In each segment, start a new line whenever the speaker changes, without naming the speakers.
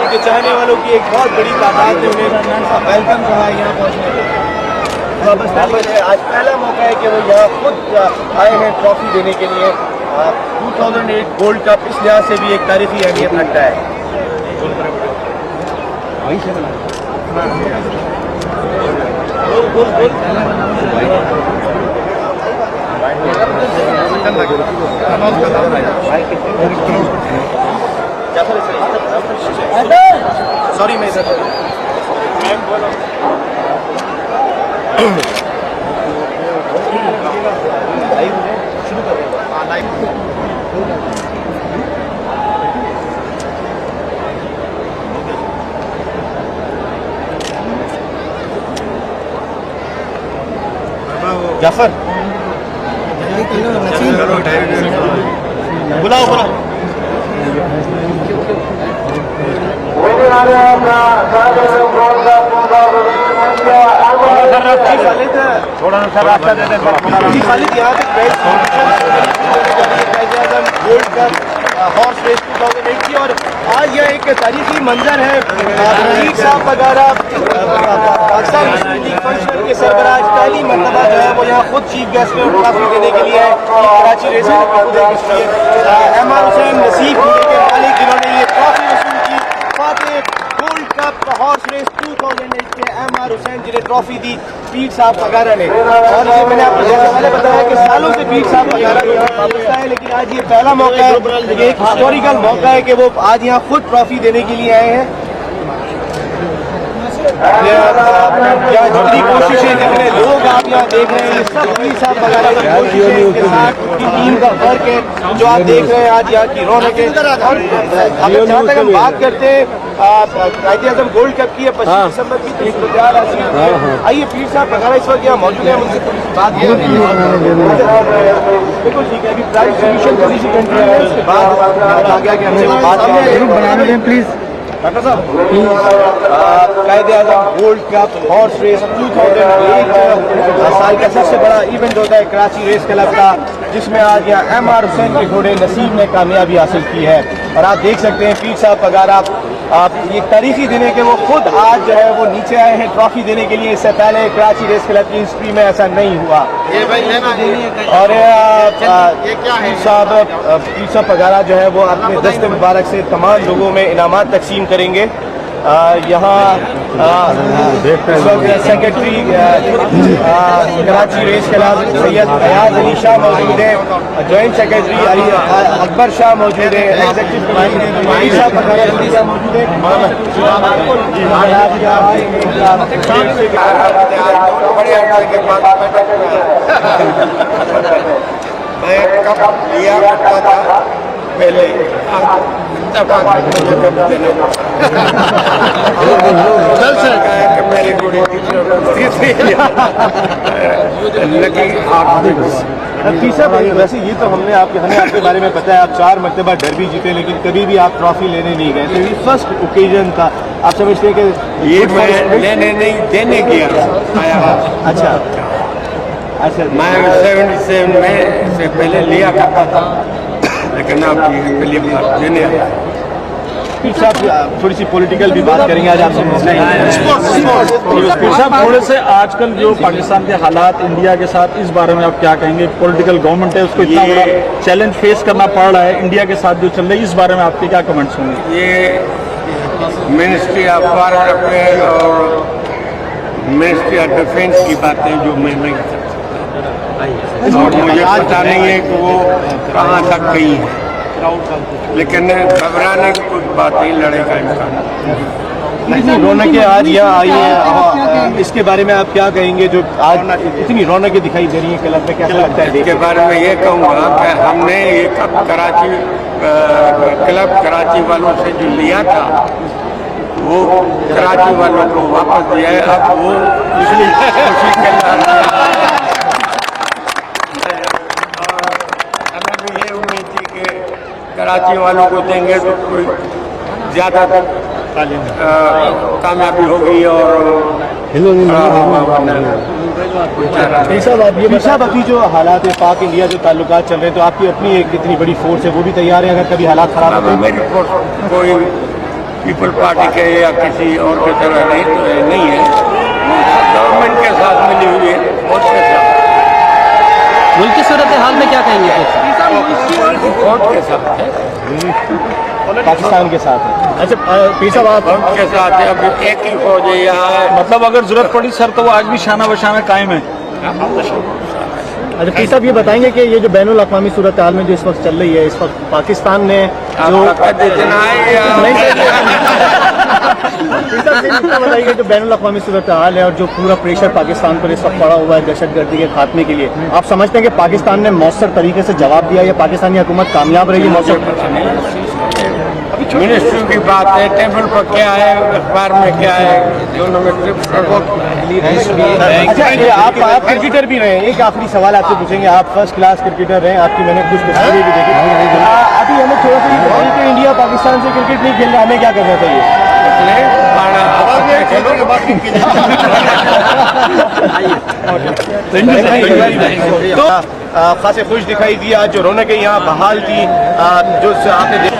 के चाहने वालों की एक बहुत बड़ी तादाद ने उन्हें वेलकम कहा यहाँ पहुँचने के। आज पहला मौका है कि वो यहाँ खुद आए हैं ट्रॉफी देने के लिए। 2008 गोल्ड कप इस लिहाज से भी एक तारीखी अहमियत रखता है। सॉरी मैं सर शुरू कर जाफर बुलाओ बुलाओ। थोड़ा सा रास्ता दे दें खालिद यहाँ पे गोल्ड कप हॉर्स रेस 2008 की। और आज यह एक तारीखी मंजर है। रहीक साहब वगैरह पाकिस्तान मुस्लिम लीग फंक्शन के सरबराह पहली मरतबा जो है वो यहाँ खुद चीफ गेस्ट में ट्रॉफी देने के लिए कराची रेसिंग एमआर हुसैन नसीब के मालिक जिन्होंने ये ट्रॉफी वसूल की। Fateh gold cup horse race 2008 के एमआर हुसैन जिन्हें ट्रॉफी दी पीर साहब वगैरह ने। और ये मैंने आपको जैसे पहले बताया कि सालों से पीर साहब वगैरह यहाँ वापस आए, लेकिन आज ये पहला मौका है, ये एक हिस्टोरिकल मौका है कि वो आज यहाँ खुद ट्रॉफी देने के लिए आए हैं। जितनी कोशिशें जितने लोग आप यहाँ देख रहे हैं सब पीर साहब वगैरह की कोशिशें के साथ उनकी टीम का फर्क है जो आप देख रहे हैं आज यहाँ की रौनक है। और जहाँ तक हम बात करते हैं कायदे-ए-आज़म गोल्ड कप की है 25 दिसंबर की, आइए पीर साहब वगैरह इस वक्त यहाँ मौजूद है, उनसे बात बिल्कुल ठीक है। अभी प्राइस डिस्ट्रीब्यूशन किसी सी कंट्री है, उसके बाद आगे आगे हमसे बात करें प्लीज। डॉक्टर साहब Quaid-e-Azam gold cup horse race 2008 साल का सबसे बड़ा इवेंट होता है कराची रेस क्लब का, जिसमें आज यहाँ एमआर हुसैन के घोड़े नसीब ने कामयाबी हासिल की है। और आप देख सकते हैं पीर साहब वगैरह आप ये तारीखी दिन है कि वो खुद आज जो है वो नीचे आए हैं ट्रॉफी देने के लिए। इससे पहले कराची रेस क्लब की हिस्ट्री में ऐसा नहीं हुआ। और पीर साहब वगैरह जो है वो अपने दस्ते मुबारक से तमाम लोगों में इनामात तकसीम करेंगे। यहाँ secretary Karachi race club Syed Ayaz Ali Shah मौजूद है, जॉइंट सेक्रेटरी अकबर शाह मौजूद है, एग्जीक्यूटिव कमिश्नर मौजूद है। मैं कब लिया करता था पहले मेरे घोड़े की वैसे ये तो हमें आपके बारे में पता है, आप 4 मरतबा डर्बी जीते, लेकिन कभी भी आप ट्रॉफी लेने नहीं गए। तो ये फर्स्ट ओकेजन था, आप समझते हैं कि ये मैं लेने नहीं देने गया आया। अच्छा अच्छा, मैं 77 में से पहले लिया करता था, लेकिन आप पहले देने आया। साहब थोड़ी सी पॉलिटिकल भी बात करेंगे आज आपसे।
साहब थोड़े से आजकल जो पाकिस्तान के हालात इंडिया के साथ, इस बारे में आप क्या कहेंगे? पॉलिटिकल गवर्नमेंट है, उसको इतना बड़ा चैलेंज फेस करना पड़ रहा है इंडिया के साथ जो चल रही है, इस बारे में आपके क्या कमेंट्स होंगे?
ये मिनिस्ट्री ऑफ फॉरेन अफेयर और मिनिस्ट्री ऑफ डिफेंस की बातें जो मैं नहीं कर सकता, और मुझे पता नहीं है कि वो कहाँ तक गई है, लेकिन घबराने की कुछ बात नहीं, लड़ेगा इंसान।
नहीं, रौनकें आज यहाँ आई हैं, इसके बारे में आप क्या कहेंगे? जो आज इतनी रौनकें दिखाई दे रही हैं क्लब में, कैसा लगता है?
इसके बारे में ये कहूँगा कि हमने ये कब कराची क्लब कराची वालों से जो लिया था वो कराची वालों को वापस दिया है। अब वो पिछली खुशी के साथ कराची वालों को देंगे तो कोई ज़्यादा कामयाबी होगी और
साहब अभी जो हालात है पाक इंडिया जो ताल्लुकात चल रहे हैं तो आपकी अपनी एक इतनी बड़ी फोर्स है वो भी तैयार है अगर कभी हालात खराब होते हैं?
मेरी फोर्स कोई पीपल पार्टी के या किसी और की तरह नहीं है, गवर्नमेंट के साथ मिली हुई है, वोट के साथ।
मुल्क की सूरत हाल में क्या कहेंगे?
वोट के साथ है,
पाकिस्तान के साथ है। अच्छा पीर साहब आप
वोट के साथ है। अभी एक ही फौज है यहाँ है।
मतलब अगर जरूरत पड़ी सर तो वो आज भी शाना बशाना कायम है।
अच्छा पीर साहब ये बताएंगे कि ये जो बैनुल अक़वामी सूरत हाल में जो इस वक्त चल रही है, इस वक्त पाकिस्तान ने जो बताइए जो बैनुल अक़वामी सूरत हाल है और जो पूरा प्रेशर पाकिस्तान पर इस वक्त पड़ा हुआ है दहशतगर्दी के खात्मे के लिए, आप समझते हैं कि पाकिस्तान ने मौसर तरीके से जवाब दिया या पाकिस्तानी हुकूमत कामयाब रही मौसर?
मिनिस्ट्री की बात है, टेबल पर क्या है, अखबार में क्या है, दोनों में
अच्छा ये आप क्रिकेटर भी रहे हैं, एक आखिरी सवाल आपसे पूछेंगे, आप फर्स्ट क्लास क्रिकेटर रहे हैं, आपकी मैंने कुछ तस्वीरें भी देखी। अभी हमें थोड़ा सा ये बताइए कि इंडिया पाकिस्तान से क्रिकेट नहीं खेल रहा, हमें क्या करना चाहिए? तो खासे खुश दिखाई दिया, जो रौनकें यहाँ बहाल थी, जो आपने देखा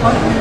Thank you.